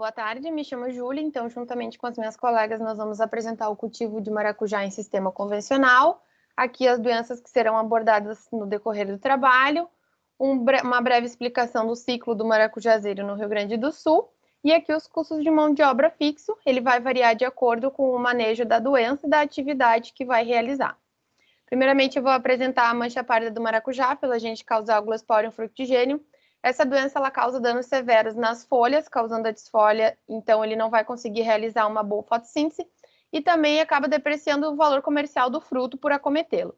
Boa tarde, me chamo Júlia, então juntamente com as minhas colegas nós vamos apresentar o cultivo de maracujá em sistema convencional, aqui as doenças que serão abordadas no decorrer do trabalho, uma breve explicação do ciclo do maracujazeiro no Rio Grande do Sul, e aqui os custos de mão de obra fixo, ele vai variar de acordo com o manejo da doença e da atividade que vai realizar. Primeiramente eu vou apresentar a mancha pálida do maracujá, pelo agente causal Glossporium fructigenium. Essa doença ela causa danos severos nas folhas, causando a desfolha, então ele não vai conseguir realizar uma boa fotossíntese e também acaba depreciando o valor comercial do fruto por acometê-lo.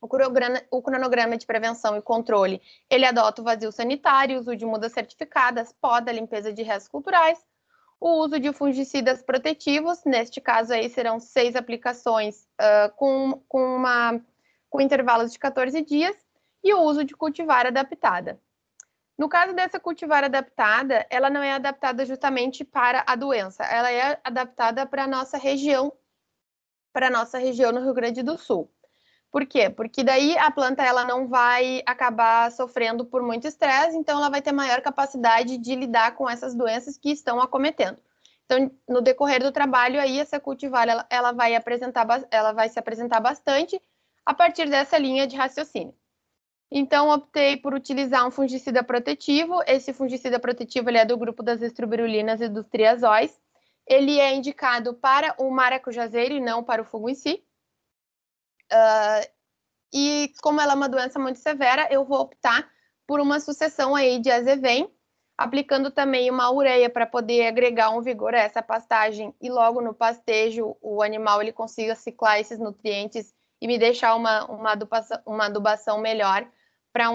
O cronograma de prevenção e controle, ele adota o vazio sanitário, uso de mudas certificadas, poda, limpeza de restos culturais, o uso de fungicidas protetivos, neste caso aí serão 6 aplicações com intervalos de 14 dias, e o uso de cultivar adaptada. No caso dessa cultivar adaptada, ela não é adaptada justamente para a doença, ela é adaptada para a nossa região no Rio Grande do Sul. Por quê? Porque daí a planta ela não vai acabar sofrendo por muito estresse, então ela vai ter maior capacidade de lidar com essas doenças que estão acometendo. Então, no decorrer do trabalho aí, essa cultivar ela vai se apresentar bastante a partir dessa linha de raciocínio. Então, optei por utilizar um fungicida protetivo. Esse fungicida protetivo ele é do grupo das estrobirulinas e dos triazóis. Ele é indicado para o maracujazeiro e não para o fungo em si. E como ela é uma doença muito severa, eu vou optar por uma sucessão aí de azevém, aplicando também uma ureia para poder agregar um vigor a essa pastagem e logo no pastejo o animal ele consiga ciclar esses nutrientes e me deixar uma adubação melhor para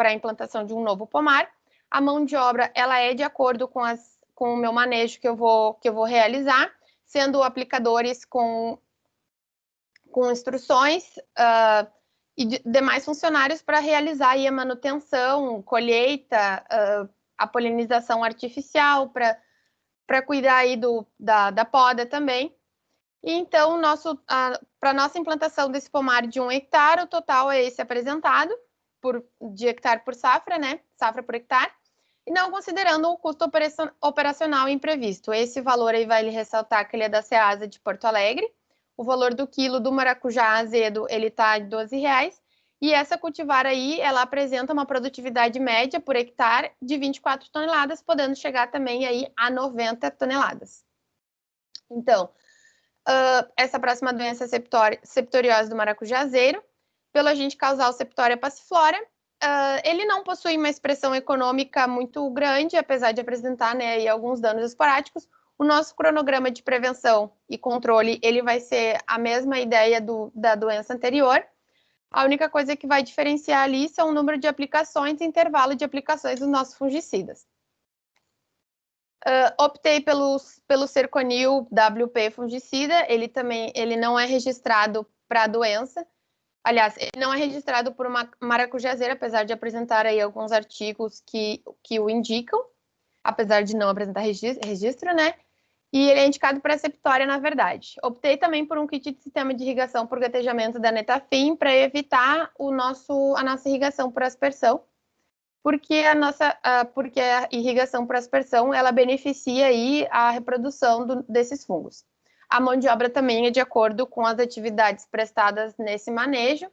a implantação de um novo pomar. A mão de obra ela é de acordo com o meu manejo que eu vou realizar, sendo aplicadores com instruções e demais funcionários para realizar aí a manutenção, colheita, a polinização artificial, para cuidar aí da poda também. E então, para nossa implantação desse pomar de 1 hectare, o total é esse apresentado, de hectare por safra, né? Safra por hectare, e não considerando o custo operacional imprevisto. Esse valor aí vai lhe ressaltar que ele é da Ceasa de Porto Alegre. O valor do quilo do maracujá azedo, ele tá de R$12, e essa cultivar aí, ela apresenta uma produtividade média por hectare de 24 toneladas, podendo chegar também aí a 90 toneladas. Então, essa próxima doença septoriose do maracujazeiro, pelo agente causal Septoria passiflora, ele não possui uma expressão econômica muito grande, apesar de apresentar, né, aí alguns danos esporádicos. O nosso cronograma de prevenção e controle, ele vai ser a mesma ideia da doença anterior. A única coisa que vai diferenciar ali são o número de aplicações e intervalo de aplicações dos nossos fungicidas. Optei pelo Cerconil WP fungicida, ele não é registrado para a doença. Aliás, ele não é registrado por uma maracujazeira, apesar de apresentar aí alguns artigos que o indicam, apesar de não apresentar registro, né? E ele é indicado para septória, na verdade. Optei também por um kit de sistema de irrigação por gatejamento da Netafim para evitar a nossa irrigação por aspersão, porque a irrigação por aspersão, ela beneficia aí a reprodução desses fungos. A mão de obra também é de acordo com as atividades prestadas nesse manejo.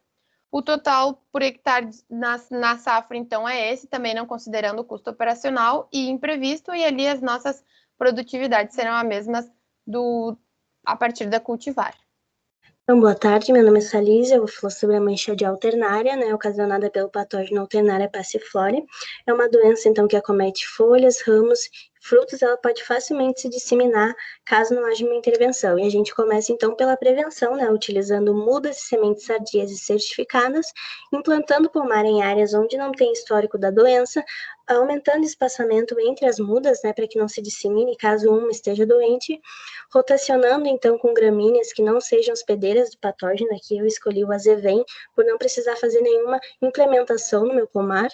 O total por hectare na safra, então, é esse, também não considerando o custo operacional e imprevisto, e ali as nossas produtividades serão as mesmas a partir da cultivar. Então, boa tarde, meu nome é Salísia, eu vou falar sobre a mancha de alternária, né, ocasionada pelo patógeno Alternaria passiflora. É uma doença, então, que acomete folhas, ramos, frutos. Ela pode facilmente se disseminar caso não haja uma intervenção. E a gente começa, então, pela prevenção, né, utilizando mudas de sementes sadias e certificadas, implantando pomar em áreas onde não tem histórico da doença, aumentando o espaçamento entre as mudas, né, para que não se dissemine caso uma esteja doente, rotacionando, então, com gramíneas que não sejam hospedeiras do patógeno. Aqui eu escolhi o azevém, por não precisar fazer nenhuma implementação no meu pomar,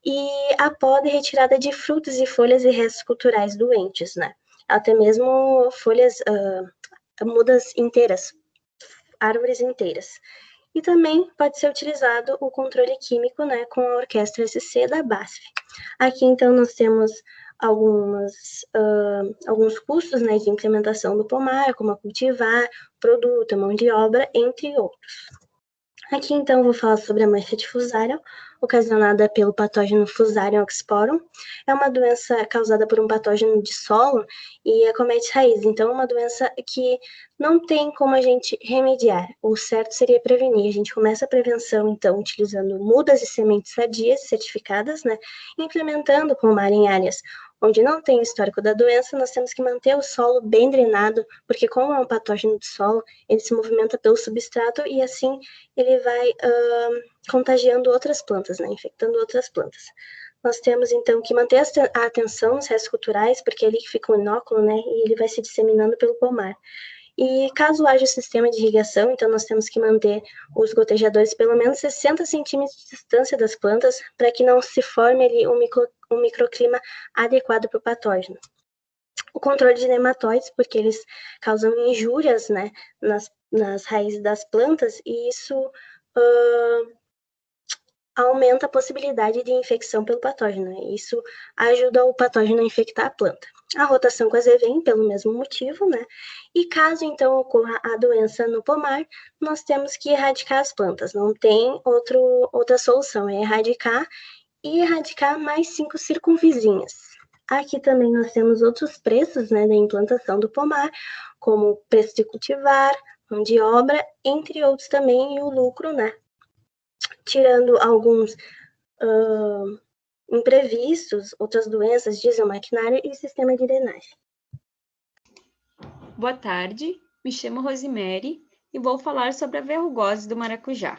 e a poda e retirada de frutos e folhas e restos culturais doentes, né, até mesmo folhas, mudas inteiras, árvores inteiras. E também pode ser utilizado o controle químico, né, com a orquestra SC da BASF. Aqui, então, nós temos alguns custos, né, de implementação do pomar, como a cultivar, produto, a mão de obra, entre outros. Aqui, então, vou falar sobre a mancha de Fusarium, ocasionada pelo patógeno Fusarium oxysporum. É uma doença causada por um patógeno de solo e acomete raízes. Então, é uma doença que não tem como a gente remediar. O certo seria prevenir. A gente começa a prevenção, então, utilizando mudas e sementes sadias certificadas, né? Implementando o pomar em áreas onde não tem o histórico da doença, nós temos que manter o solo bem drenado, porque como é um patógeno de solo, ele se movimenta pelo substrato e assim ele vai contagiando outras plantas, né, infectando outras plantas. Nós temos, então, que manter a atenção nos restos culturais, porque é ali que fica o inóculo, né, e ele vai se disseminando pelo pomar. E caso haja o sistema de irrigação, então nós temos que manter os gotejadores pelo menos 60 centímetros de distância das plantas, para que não se forme ali um microclima adequado para o patógeno. O controle de nematóides, porque eles causam injúrias, né, nas raízes das plantas, e isso aumenta a possibilidade de infecção pelo patógeno. Isso ajuda o patógeno a infectar a planta. A rotação com azevém, pelo mesmo motivo, né? E caso, então, ocorra a doença no pomar, nós temos que erradicar as plantas. Não tem outra solução, é erradicar e erradicar mais 5 circunvizinhas. Aqui também nós temos outros preços, né, da implantação do pomar, como o preço de cultivar, mão de obra, entre outros também, e o lucro, né? Tirando alguns imprevistos, outras doenças, diesel maquinário e sistema de drenagem. Boa tarde, me chamo Rosemary e vou falar sobre a verrugose do maracujá,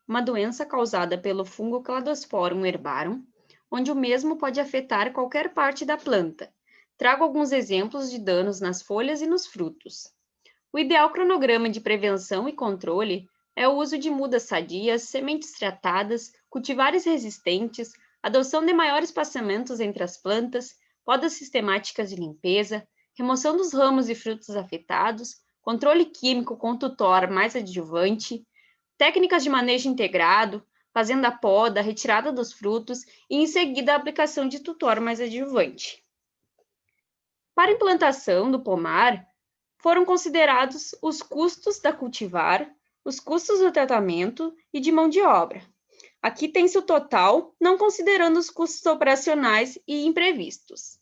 uma doença causada pelo fungo Cladosporum herbarum, onde o mesmo pode afetar qualquer parte da planta. Trago alguns exemplos de danos nas folhas e nos frutos. O ideal cronograma de prevenção e controle é o uso de mudas sadias, sementes tratadas, cultivares resistentes, adoção de maiores espaçamentos entre as plantas, podas sistemáticas de limpeza, remoção dos ramos e frutos afetados, controle químico com tutor mais adjuvante, técnicas de manejo integrado, fazendo a poda, retirada dos frutos e, em seguida, a aplicação de tutor mais adjuvante. Para a implantação do pomar, foram considerados os custos da cultivar, os custos do tratamento e de mão de obra. Aqui tem-se o total, não considerando os custos operacionais e imprevistos.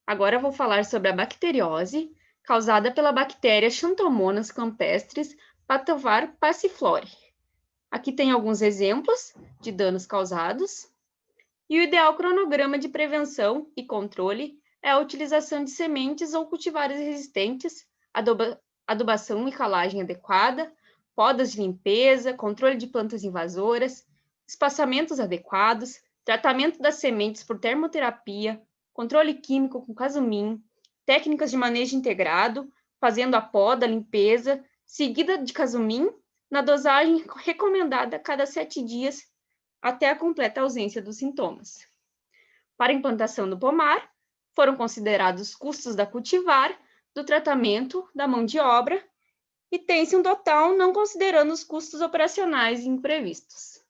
Agora eu vou falar sobre a bacteriose, causada pela bactéria Xanthomonas campestris patovar passiflora. Aqui tem alguns exemplos de danos causados. E o ideal cronograma de prevenção e controle é a utilização de sementes ou cultivares resistentes, adubação e calagem adequada, podas de limpeza, controle de plantas invasoras, espaçamentos adequados, tratamento das sementes por termoterapia, controle químico com casumim, técnicas de manejo integrado, fazendo a poda, limpeza, seguida de casumim, na dosagem recomendada a cada 7 dias, até a completa ausência dos sintomas. Para a implantação do pomar, foram considerados os custos da cultivar, do tratamento, da mão de obra, e tem-se um total não considerando os custos operacionais e imprevistos.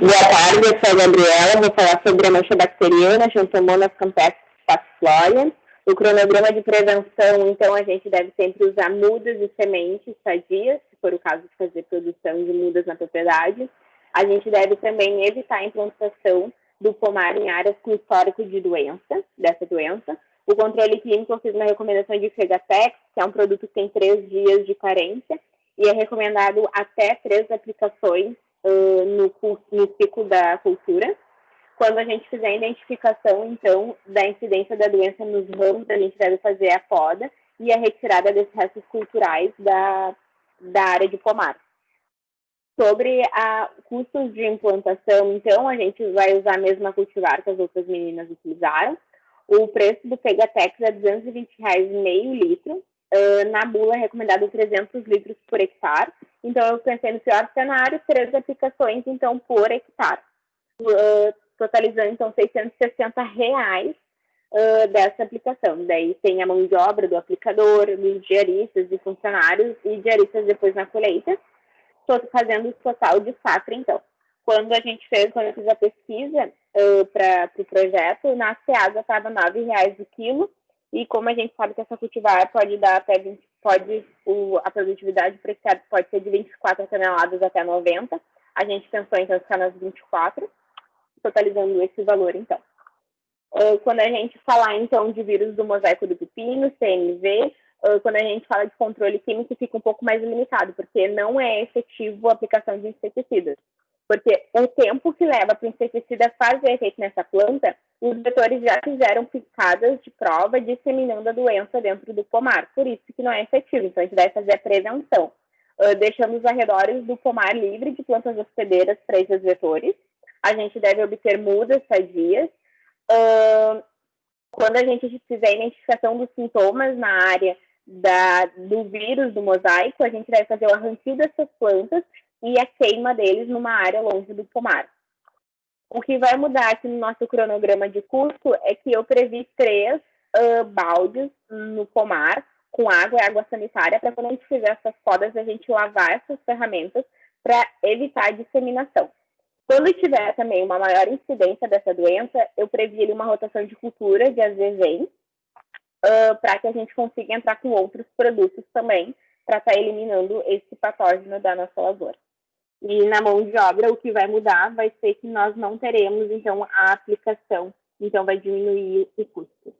Boa tarde, eu sou a Gabriela, vou falar sobre a mancha bacteriana, Xanthomonas campestris passiflora. O cronograma de prevenção, então, a gente deve sempre usar mudas e sementes sadias, se for o caso de fazer produção de mudas na propriedade. A gente deve também evitar a implantação do pomar em áreas com histórico de dessa doença. O controle clínico, eu fiz uma recomendação de Fegatex, que é um produto que tem 3 dias de carência, e é recomendado até 3 aplicações no ciclo da cultura. Quando a gente fizer a identificação, então, da incidência da doença nos ramos, a gente deve fazer a poda e a retirada desses restos culturais da área de pomar. Sobre custos de implantação, então, a gente vai usar a mesma cultivar que as outras meninas utilizaram. O preço do Fegatex é R$ 220,00 meio litro. Na bula é recomendado 300 litros por hectare. Então, eu pensei no pior cenário, 3 aplicações, então, por hectare. Totalizando, então, R$ 660,00 dessa aplicação. Daí tem a mão de obra do aplicador, dos diaristas e funcionários, e diaristas depois na colheita. Estou fazendo o total de safra, então. quando eu fiz a pesquisa para o projeto, na Ceasa estava R$ 9,00 o quilo, e como a gente sabe que essa cultivar pode dar até 20, a produtividade para esse pode ser de 24 toneladas até 90, a gente pensou então ficar nas 24, totalizando esse valor então. Quando a gente falar então de vírus do mosaico do pepino, CMV, quando a gente fala de controle químico fica um pouco mais limitado, porque não é efetivo a aplicação de inseticidas. Porque o tempo que leva para o inseticida fazer efeito nessa planta, os vetores já fizeram picadas de prova disseminando a doença dentro do pomar. Por isso que não é efetivo. Então, a gente deve fazer a prevenção, deixando os arredores do pomar livre de plantas hospedeiras para esses vetores. A gente deve obter mudas sadias. Quando a gente fizer a identificação dos sintomas na área do vírus do mosaico, a gente deve fazer o arranquio dessas plantas e a queima deles numa área longe do pomar. O que vai mudar aqui no nosso cronograma de custo é que eu previ 3 baldes no pomar com água e água sanitária para quando a gente fizer essas podas, a gente lavar essas ferramentas para evitar a disseminação. Quando tiver também uma maior incidência dessa doença, eu previ ali uma rotação de cultura de azevém para que a gente consiga entrar com outros produtos também para estar eliminando esse patógeno da nossa lavoura. E na mão de obra, o que vai mudar vai ser que nós não teremos, então, a aplicação, então vai diminuir o custo.